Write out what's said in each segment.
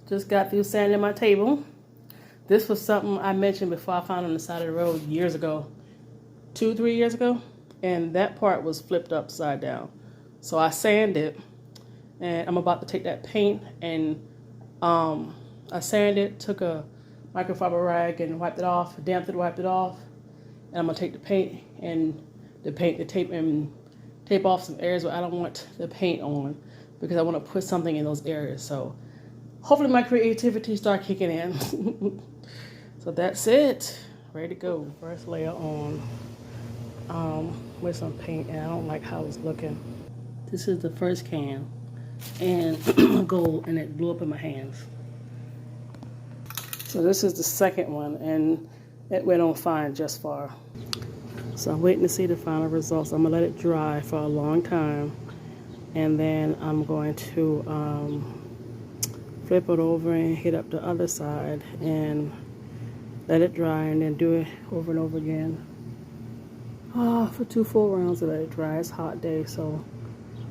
Just got through sanding my table. This was something I mentioned before I found on the side of the road years ago, 2-3 years ago, and that part was flipped upside down. So I sanded, and I'm about to take that paint and I sanded, took a microfiber rag and wiped it off, damped it, wiped it off, and I'm gonna take the paint and the tape and tape off some areas where I don't want the paint on because I want to put something in those areas. So hopefully my creativity start kicking in. So that's it, ready to go. First layer on with some paint, and I don't like how it's looking. This is the first can, and gold, and it blew up in my hands. So this is the second one, and it went on fine just far. So I'm waiting to see the final results. I'm gonna let it dry for a long time, and then I'm going to flip it over and hit up the other side and let it dry, and then do it over and over again. For 2 full rounds to let it dry. It's a hot day, so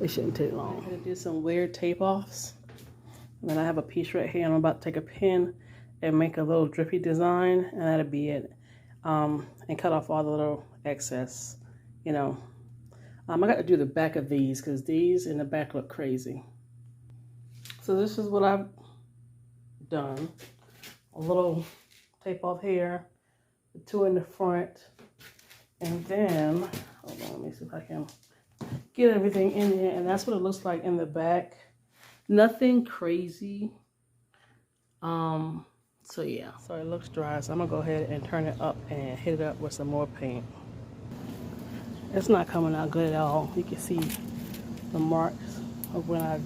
it shouldn't take long. I'm gonna do some weird tape offs. And then I have a piece right here, and I'm about to take a pin and make a little drippy design, and that'll be it. And cut off all the little excess, you know. I got to do the back of these because these in the back look crazy. So this is what I've done. A little tape off here, the 2 in the front, and then, hold on, let me see if I can get everything in here, and that's what it looks like in the back. Nothing crazy. So yeah, so it looks dry, so I'm gonna go ahead and turn it up and hit it up with some more paint. It's not coming out good at all. You can see the marks of when I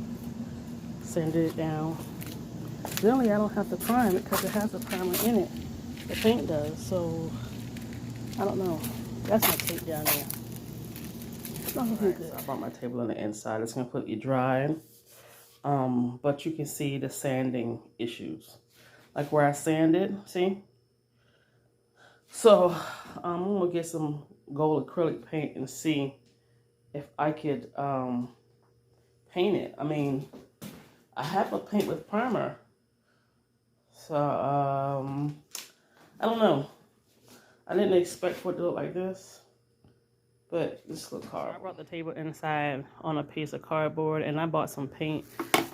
sanded it down. Generally, I don't have to prime it because it has a primer in it. The paint does, so I don't know. That's my tape down there. It's not looking good. So I brought my table on the inside. It's completely dry, but you can see the sanding issues. Like where I sanded, see? So I'm gonna get some gold acrylic paint and see if I could paint it. I mean, I have a paint with primer. So I don't know. I didn't expect for it to look like this, but this looks hard. I brought the table inside on a piece of cardboard, and I bought some paint.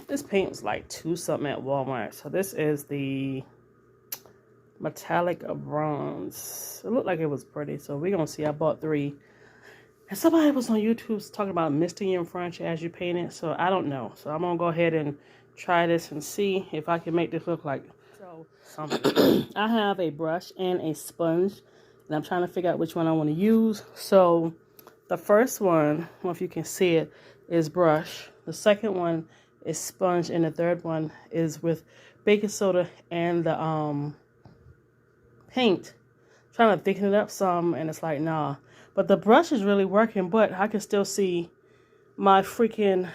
This paint was like $2 something at Walmart. So this is the metallic bronze. It looked like it was pretty, so we're gonna see. I bought 3, and somebody was on YouTube talking about misting your French as you paint it, so I don't know. So I'm gonna go ahead and try this and see if I can make this look like something. I have a brush and a sponge, and I'm trying to figure out which one I want to use. So the first one, I don't know if you can see it, is brush. The second one is sponge, and the third one is with baking soda and the paint. I'm trying to thicken it up some, and it's like, nah. But the brush is really working, but I can still see my freaking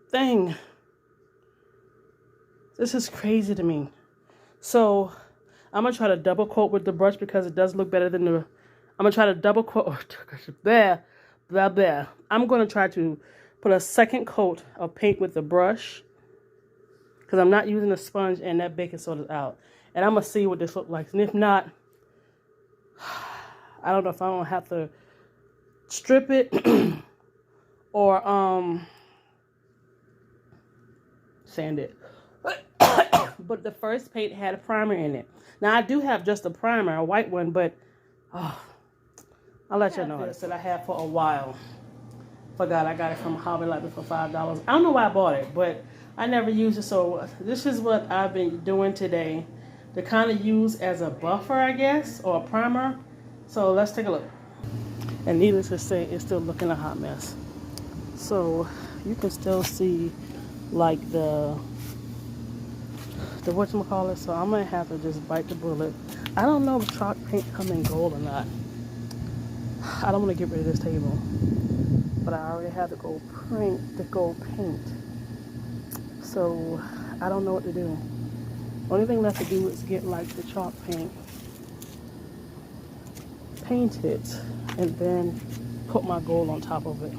thing. This is crazy to me. So I'm gonna try to double coat with the brush because it does look better than the. I'm gonna try to double coat. Blah. I'm gonna try to put a second coat of paint with the brush because I'm not using the sponge, and that baking soda's out. And I'm gonna see what this looks like. And if not, I don't know if I don't have to strip it or sand it. But the first paint had a primer in it. Now I do have just a primer, a white one, but I'll let you know. This that I have for a while. Forgot I got it from Hobby Lobby for $5. I don't know why I bought it, but I never used it. So this is what I've been doing today to kind of use as a buffer, I guess, or a primer. So let's take a look. And needless to say, it's still looking a hot mess. So you can still see like the whatchamacallit. So I'm gonna have to just bite the bullet. I don't know if chalk paint come in gold or not. I don't want to get rid of this table, but I already have the gold paint. So I don't know what to do. Only thing left to do is get like the chalk paint, paint it, and then put my gold on top of it.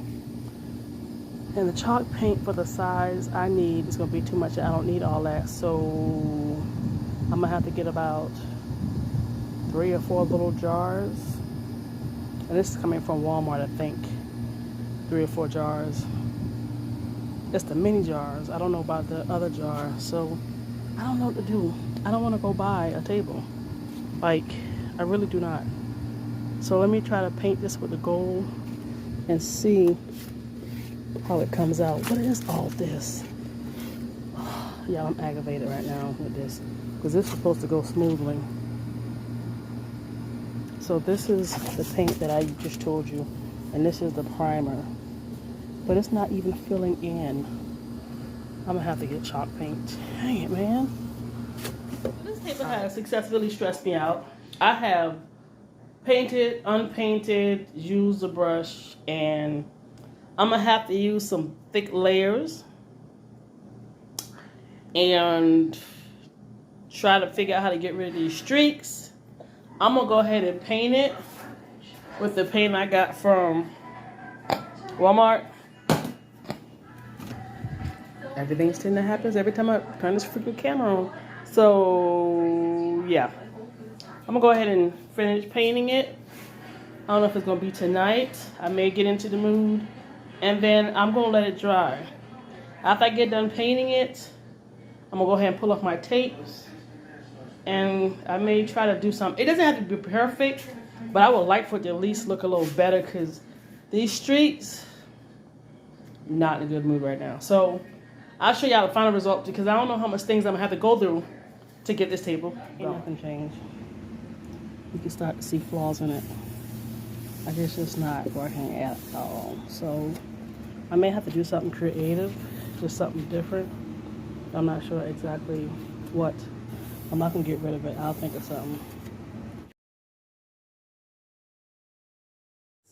And the chalk paint for the size I need is going to be too much. I don't need all that. So I'm going to have to get about 3 or 4 little jars. And this is coming from Walmart, I think. 3 or 4 jars. It's the mini jars. I don't know about the other jar. So I don't know what to do. I don't want to go buy a table. Like, I really do not. So let me try to paint this with the gold and see how it comes out. What is all this? Yeah, I'm aggravated right now with this because this is supposed to go smoothly. So this is the paint that I just told you, and this is the primer, but it's not even filling in. I'm gonna have to get chalk paint. Dang it, man. This table has successfully stressed me out. I have painted, unpainted, used the brush, and I'm gonna have to use some thick layers and try to figure out how to get rid of these streaks. I'm gonna go ahead and paint it with the paint I got from Walmart. Everything's tend to happen every time I turn this freaking camera on. So yeah, I'm gonna go ahead and finish painting it. I don't know if it's gonna be tonight. I may get into the mood, and then I'm gonna let it dry. After I get done painting it, I'm gonna go ahead and pull off my tapes, and I may try to do something. It doesn't have to be perfect, but I would like for it to at least look a little better because these streaks, not in a good mood right now. So I'll show y'all the final result because I don't know how much things I'm gonna have to go through to get this table. Nothing changed. You can start to see flaws in it. Like it's just not working at all. So I may have to do something creative, just something different. I'm not sure exactly what. I'm not gonna get rid of it. I'll think of something.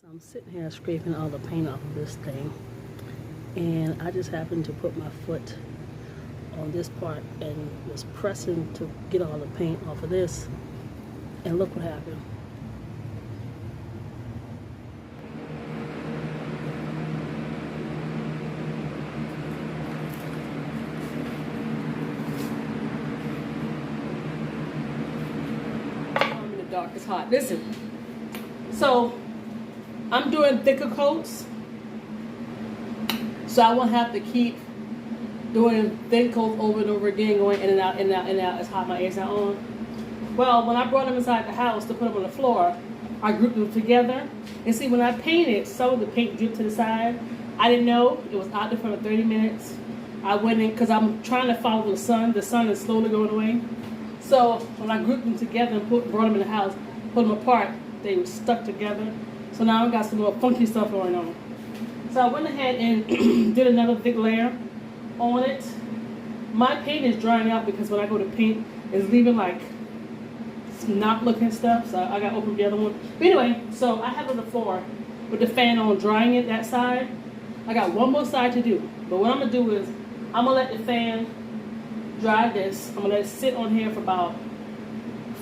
So I'm sitting here scraping all the paint off of this thing, and I just happened to put my foot on this part and was pressing to get all the paint off of this, and look what happened. I'm in the dark, it's hot. Listen, so I'm doing thicker coats, so I won't have to keep doing thin coats over and over again, going in and out, in and out, in and out. It's hot, my ears not on. Well, when I brought them inside the house to put them on the floor, I grouped them together. And see, when I painted, some of the paint dripped to the side. I didn't know. It was out there for 30 minutes. I went in, because I'm trying to follow the sun. The sun is slowly going away. So when I grouped them together and brought them in the house, put them apart, they were stuck together. So now I've got some little funky stuff going on. So I went ahead and did another thick layer on it. My paint is drying out because when I go to paint, it's leaving like not looking stuff, so I got to open the other one. But anyway, so I have it on the floor with the fan on, drying it that side. I got one more side to do, but what I'm gonna do is I'm gonna let the fan dry this. I'm gonna let it sit on here for about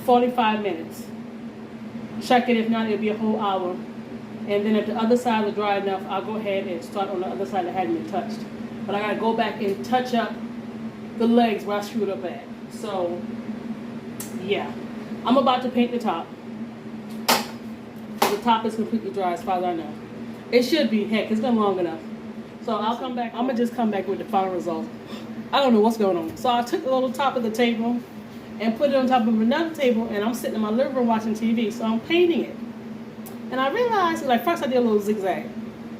45 minutes. Check it. If not, it'll be a whole hour. And then if the other side is dry enough, I'll go ahead and start on the other side that hadn't been touched. But I gotta go back and touch up the legs where I screwed up at. So yeah, I'm about to paint the top. The top is completely dry as far as I know. It should be, heck, it's been long enough. So I'll come back, I'm gonna just come back with the final result. I don't know what's going on. So I took the little top of the table and put it on top of another table, and I'm sitting in my living room watching TV, so I'm painting it. And I realized, like, first I did a little zigzag,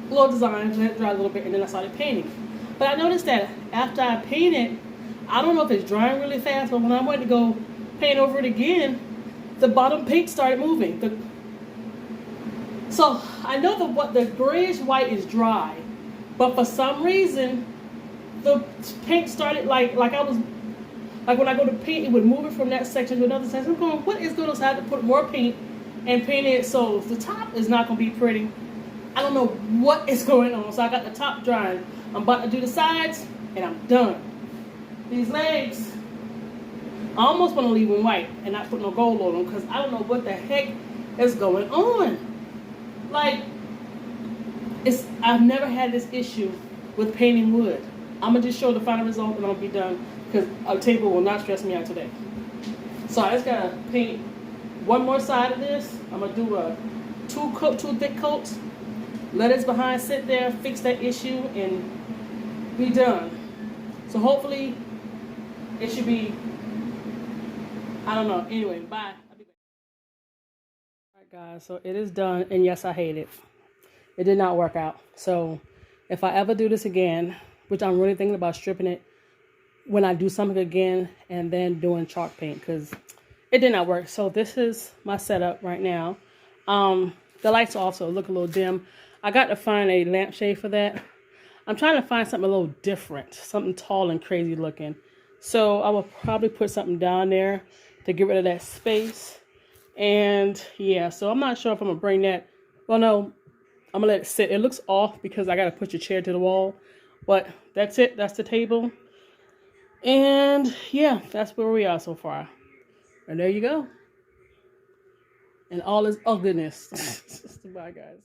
a little design, let it dry a little bit, and then I started painting. But I noticed that after I painted, I don't know if it's drying really fast, but when I went to go paint over it again, the bottom paint started moving. So I know that what the grayish white is dry, but for some reason, the paint started like when I go to paint, it would move it from that section to another section. I'm going, what is going on? So I had to put more paint and paint it, so the top is not going to be pretty. I don't know what is going on. So I got the top drying. I'm about to do the sides, and I'm done. These legs, I almost want to leave them white and not put no gold on them because I don't know what the heck is going on. Like, I've never had this issue with painting wood. I'm gonna just show the final result and I'll be done because a table will not stress me out today. So I just gotta paint one more side of this. I'm gonna do a two thick coats. Let it behind sit there, fix that issue, and be done. So hopefully it should be, I don't know. Anyway, bye. I'll be back. Alright guys, so it is done, and yes, I hate it. It did not work out. So if I ever do this again, which I'm really thinking about stripping it when I do something again and then doing chalk paint, because it did not work. So this is my setup right now. The lights also look a little dim. I got to find a lampshade for that. I'm trying to find something a little different, something tall and crazy looking. So I will probably put something down there to get rid of that space. And yeah, so I'm not sure if I'm gonna bring that. Well, no, I'm gonna let it sit. It looks off because I gotta put your chair to the wall. But that's it. That's the table. And yeah, that's where we are so far. And there you go. And all is ugliness. Bye, guys.